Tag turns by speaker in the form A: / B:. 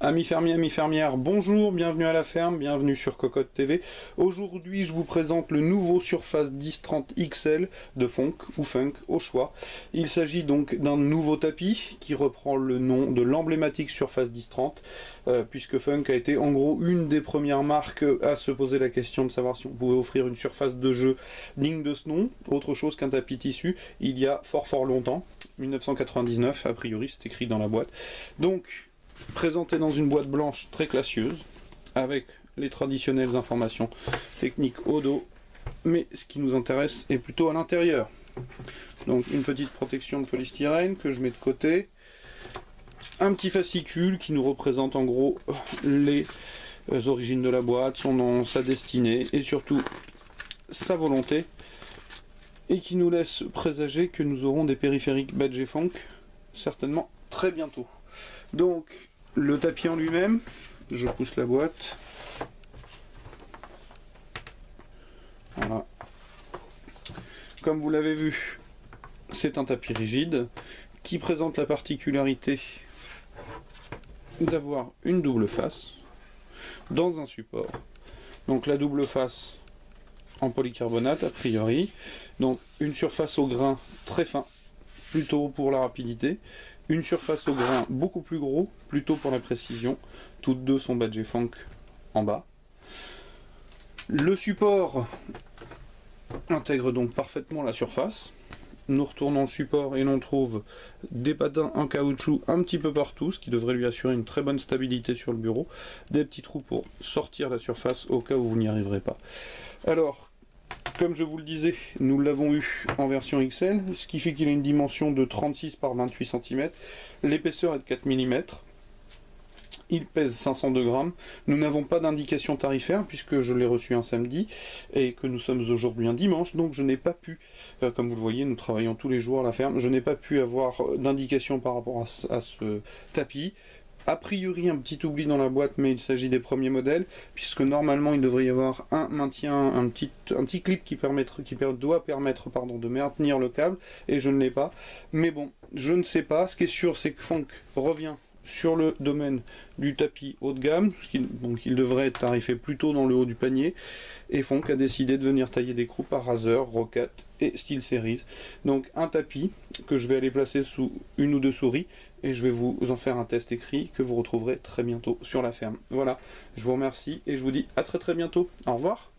A: Amis fermiers, amis fermières, bonjour, bienvenue à la ferme, bienvenue sur Cocotte TV. Aujourd'hui, je vous présente le nouveau Surface 1030 XL de Fonk ou Funk au choix. Il s'agit donc d'un nouveau tapis qui reprend le nom de l'emblématique Surface 1030, puisque Funk a été en gros une des premières marques à se poser la question de savoir si on pouvait offrir une surface de jeu digne de ce nom, autre chose qu'un tapis tissu, il y a fort longtemps, 1999 a priori, c'est écrit dans la boîte. Donc, présenté dans une boîte blanche très classieuse, avec les traditionnelles informations techniques au dos, mais ce qui nous intéresse est plutôt à l'intérieur. Donc une petite protection de polystyrène que je mets de côté, un petit fascicule qui nous représente en gros les origines de la boîte, son nom, sa destinée et surtout sa volonté, et qui nous laisse présager que nous aurons des périphériques Badge & Fonk certainement très bientôt. Donc, le tapis en lui-même, je pousse la boîte. Voilà. Comme vous l'avez vu, c'est un tapis rigide qui présente la particularité d'avoir une double face dans un support. Donc la double face en polycarbonate a priori. Donc une surface au grain très fin, plutôt pour la rapidité. Une surface au grain beaucoup plus gros, plutôt pour la précision. Toutes deux sont Badge & Fonk en bas. Le support intègre donc parfaitement la surface. Nous retournons le support et l'on trouve des patins en caoutchouc un petit peu partout, ce qui devrait lui assurer une très bonne stabilité sur le bureau. Des petits trous pour sortir la surface au cas où vous n'y arriverez pas. Alors, comme je vous le disais, nous l'avons eu en version XL, ce qui fait qu'il a une dimension de 36 par 28 cm. L'épaisseur est de 4 mm. Il pèse 502 grammes. Nous n'avons pas d'indication tarifaire puisque je l'ai reçu un samedi et que nous sommes aujourd'hui un dimanche. Donc je n'ai pas pu, comme vous le voyez, nous travaillons tous les jours à la ferme, je n'ai pas pu avoir d'indication par rapport à ce tapis. A priori un petit oubli dans la boîte, mais il s'agit des premiers modèles, puisque normalement il devrait y avoir un maintien, un petit clip qui doit permettre de maintenir le câble, et je ne l'ai pas. Mais bon, je ne sais pas. Ce qui est sûr, c'est que Fonk revient sur le domaine du tapis haut de gamme, donc il devrait être tarifé plutôt dans le haut du panier, et Fonk a décidé de venir tailler des croupes à Razer, Rocket et SteelSeries. Donc un tapis que je vais aller placer sous une ou deux souris, et je vais vous en faire un test écrit que vous retrouverez très bientôt sur la ferme. Voilà, je vous remercie et je vous dis à très bientôt. Au revoir.